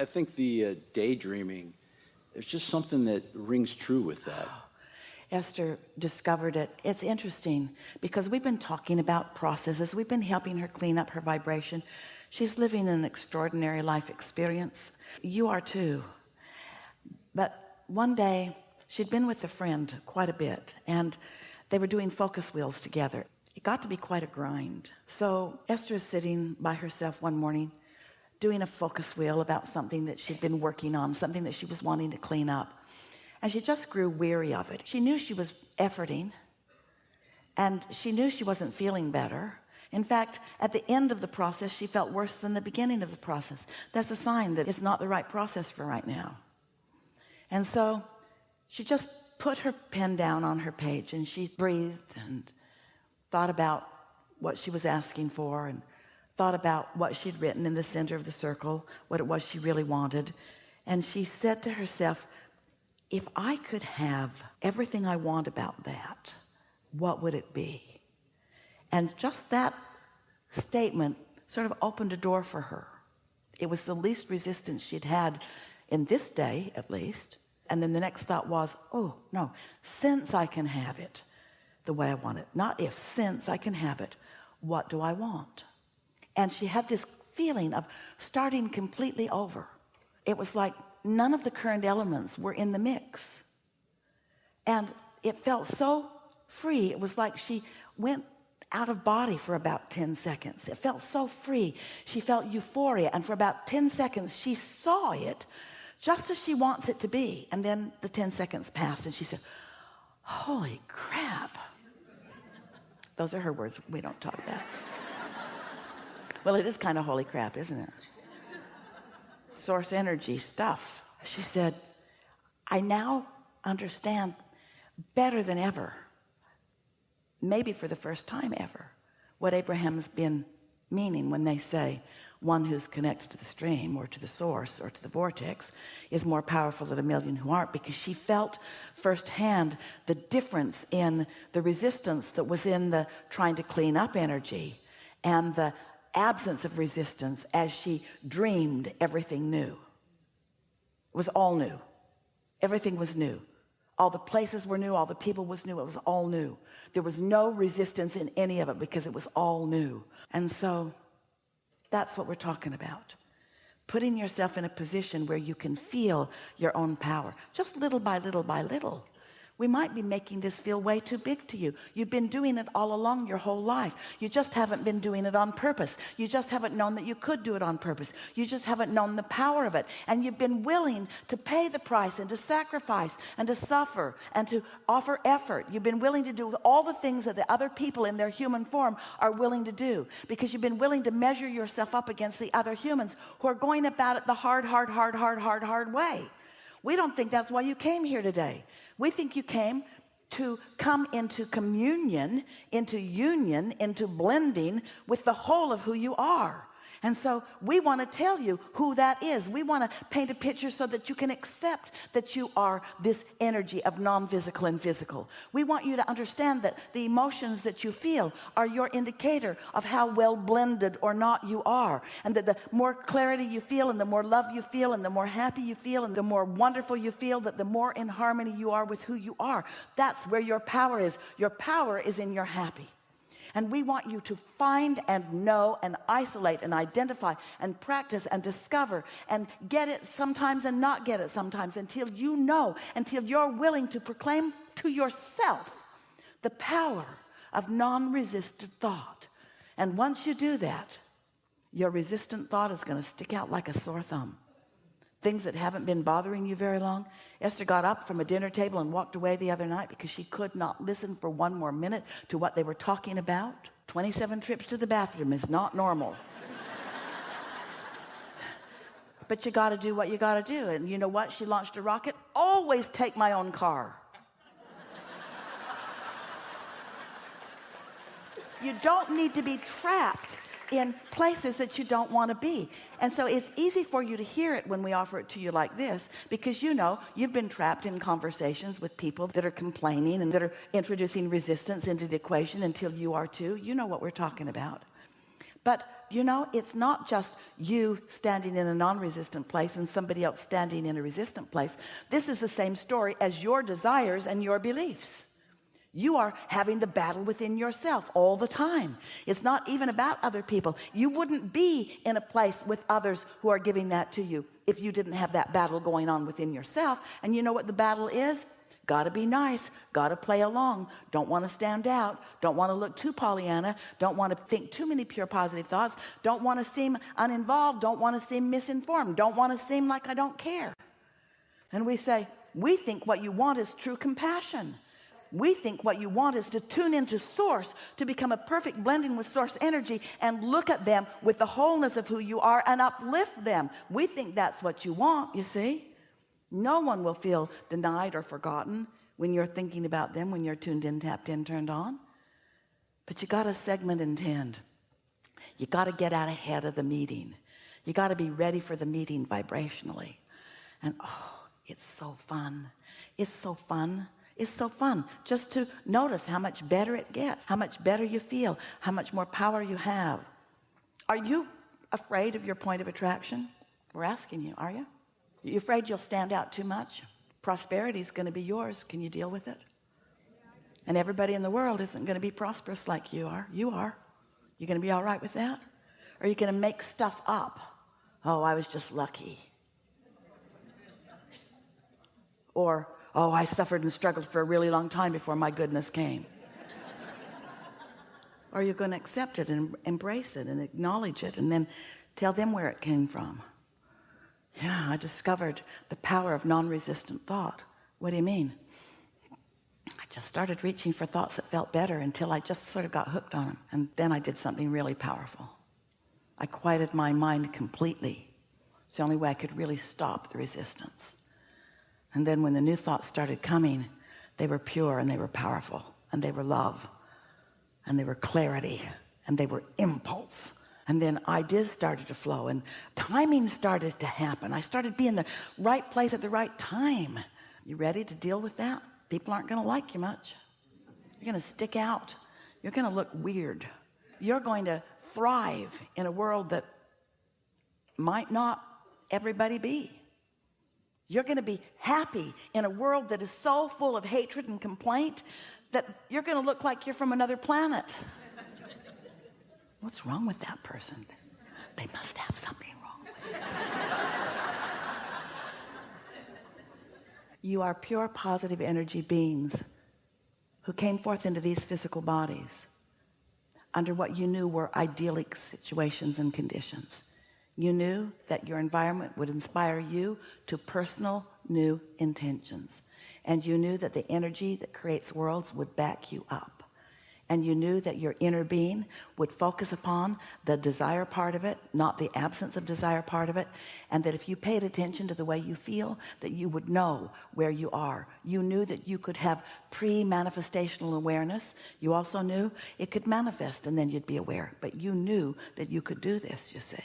I think the daydreaming, there's just something that rings true with that. Esther discovered it. It's interesting because we've been talking about processes. We've been helping her clean up her vibration. She's living an extraordinary life experience. You are too. But one day she'd been with a friend quite a bit, and they were doing focus wheels together. It got to be quite a grind. So Esther is sitting by herself one morning doing a focus wheel about something that she'd been working on, something that she was wanting to clean up. And she just grew weary of it. She knew she was efforting, and she knew she wasn't feeling better. In fact, at the end of the process, she felt worse than the beginning of the process. That's a sign that it's not the right process for right now. And so she just put her pen down on her page, and she breathed and thought about what she was asking for, and thought about what she'd written in the center of the circle, what it was she really wanted. And she said to herself, if I could have everything I want about that, what would it be? And just that statement sort of opened a door for her. It was the least resistance she'd had in this day, at least. And then the next thought was, oh no, since I can have it the way I want it, not if, since I can have it, what do I want? And she had this feeling of starting completely over. It was like none of the current elements were in the mix. And it felt so free. It was like she went out of body for about 10 seconds. It felt so free. She felt euphoria. And for about 10 seconds, she saw it just as she wants it to be. And then the 10 seconds passed and she said, holy crap. Those are her words. We don't talk about. Well, it is kind of holy crap, isn't it? Source energy stuff. She said, I now understand better than ever, maybe for the first time ever, what Abraham's been meaning when they say one who's connected to the stream or to the source or to the vortex is more powerful than a million who aren't, because she felt firsthand the difference in the resistance that was in the trying to clean up energy and the absence of resistance as she dreamed everything new. It was all new. Everything was new. All the places were new. All the people was new. It was all new. There was no resistance in any of it because it was all new. And so that's what we're talking about. Putting yourself in a position where you can feel your own power, just little by little by little. We might be making this feel way too big to you. You've been doing it all along your whole life. You just haven't been doing it on purpose. You just haven't known that you could do it on purpose. You just haven't known the power of it. And you've been willing to pay the price and to sacrifice and to suffer and to offer effort. You've been willing to do all the things that the other people in their human form are willing to do, because you've been willing to measure yourself up against the other humans who are going about it the hard way. We don't think that's why you came here today. We think you came to come into communion, into union, into blending with the whole of who you are. And so we want to tell you who that is. We want to paint a picture so that you can accept that you are this energy of non-physical and physical. We want you to understand that the emotions that you feel are your indicator of how well blended or not you are. And that the more clarity you feel, and the more love you feel, and the more happy you feel, and the more wonderful you feel, that the more in harmony you are with who you are. That's where your power is. Your power is in your happy. And we want you to find and know and isolate and identify and practice and discover and get it sometimes and not get it sometimes, until you know, until you're willing to proclaim to yourself the power of non-resistant thought. And once you do that, your resistant thought is going to stick out like a sore thumb. Things that haven't been bothering you very long. Esther got up from a dinner table and walked away the other night because she could not listen for one more minute to what they were talking about. 27 trips to the bathroom is not normal. But you got to do what you got to do. And you know what? She launched a rocket. Always take my own car. You don't need to be trapped in places that you don't want to be. And so it's easy for you to hear it when we offer it to you like this, because you know you've been trapped in conversations with people that are complaining and that are introducing resistance into the equation until you are too. You know what we're talking about. But you know, it's not just you standing in a non-resistant place and somebody else standing in a resistant place. This is the same story as your desires and your beliefs. You are having the battle within yourself all the time. It's not even about other people. You wouldn't be in a place with others who are giving that to you if you didn't have that battle going on within yourself. And you know what the battle is? Gotta be nice, gotta play along, don't want to stand out, don't want to look too Pollyanna, don't want to think too many pure positive thoughts, don't want to seem uninvolved, don't want to seem misinformed, don't want to seem like I don't care. And we say, we think what you want is true compassion. We think what you want is to tune into source, to become a perfect blending with source energy and look at them with the wholeness of who you are and uplift them. We think that's what you want, you see. No one will feel denied or forgotten when you're thinking about them, when you're tuned in, tapped in, turned on. But you got to segment and tend. You got to get out ahead of the meeting. You got to be ready for the meeting vibrationally. And oh, it's so fun. It's so fun. It's so fun just to notice how much better it gets, how much better you feel, how much more power you have. Are you afraid of your point of attraction? We're asking you, are you? Are you afraid you'll stand out too much? Prosperity is going to be yours. Can you deal with it? And everybody in the world isn't going to be prosperous like you are. You are. You going to be all right with that? Or are you going to make stuff up? Oh, I was just lucky. Or, oh, I suffered and struggled for a really long time before my goodness came. Or you're going to accept it and embrace it and acknowledge it and then tell them where it came from. Yeah, I discovered the power of non-resistant thought. What do you mean? I just started reaching for thoughts that felt better until I just sort of got hooked on them. And then I did something really powerful. I quieted my mind completely. It's the only way I could really stop the resistance. And then when the new thoughts started coming, they were pure and they were powerful and they were love and they were clarity and they were impulse. And then ideas started to flow and timing started to happen. I started being in the right place at the right time. You ready to deal with that? People aren't going to like you much. You're going to stick out. You're going to look weird. You're going to thrive in a world that might not everybody be. You're going to be happy in a world that is so full of hatred and complaint that you're going to look like you're from another planet. What's wrong with that person? They must have something wrong with them. You are pure positive energy beings who came forth into these physical bodies under what you knew were idyllic situations and conditions. You knew that your environment would inspire you to personal new intentions. And you knew that the energy that creates worlds would back you up. And you knew that your inner being would focus upon the desire part of it, not the absence of desire part of it. And that if you paid attention to the way you feel, that you would know where you are. You knew that you could have pre-manifestational awareness. You also knew it could manifest and then you'd be aware. But you knew that you could do this, you see.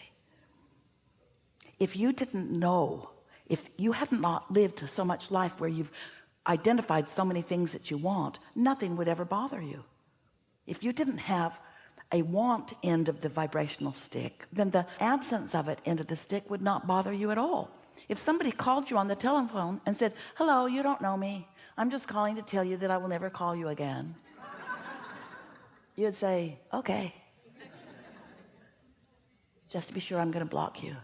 If you didn't know, if you hadn't not lived so much life where you've identified so many things that you want, nothing would ever bother you. If you didn't have a want end of the vibrational stick, then the absence of it end of the stick would not bother you at all. If somebody called you on the telephone and said, hello, you don't know me, I'm just calling to tell you that I will never call you again, you'd say, okay, just to be sure I'm going to block you.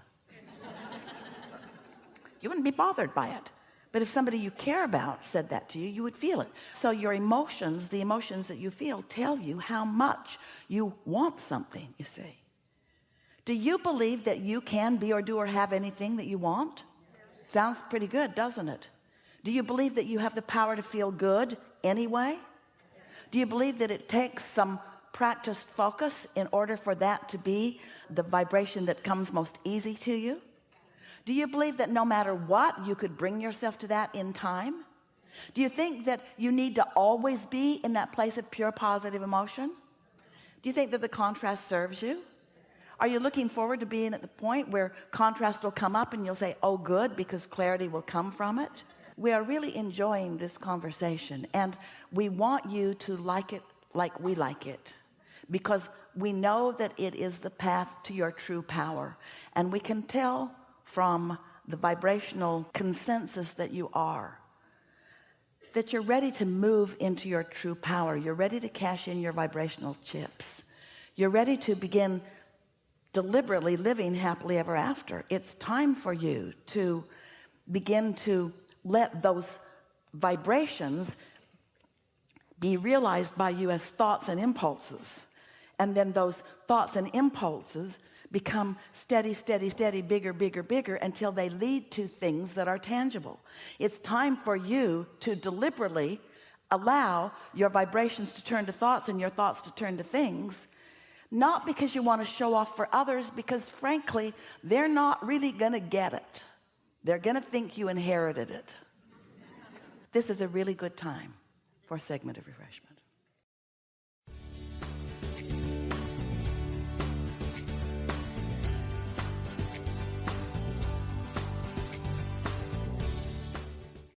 You wouldn't be bothered by it. But if somebody you care about said that to you, you would feel it. So your emotions, the emotions that you feel, tell you how much you want something, you see. Do you believe that you can be or do or have anything that you want? Sounds pretty good, doesn't it? Do you believe that you have the power to feel good anyway? Do you believe that it takes some practiced focus in order for that to be the vibration that comes most easy to you? Do you believe that no matter what, you could bring yourself to that in time? Do you think that you need to always be in that place of pure positive emotion? Do you think that the contrast serves you? Are you looking forward to being at the point where contrast will come up and you'll say, oh, good, because clarity will come from it? We are really enjoying this conversation, and we want you to like it like we like it. because we know that it is the path to your true power. And we can tell from the vibrational consensus that you are, that you're ready to move into your true power. You're ready to cash in your vibrational chips. You're ready to begin deliberately living happily ever after. It's time for you to begin to let those vibrations be realized by you as thoughts and impulses, and then those thoughts and impulses become steady, steady, steady, bigger, bigger, bigger, until they lead to things that are tangible. It's time for you to deliberately allow your vibrations to turn to thoughts and your thoughts to turn to things, not because you want to show off for others, because frankly they're not really gonna get it. They're gonna think you inherited it. This is a really good time for a segment of refreshment.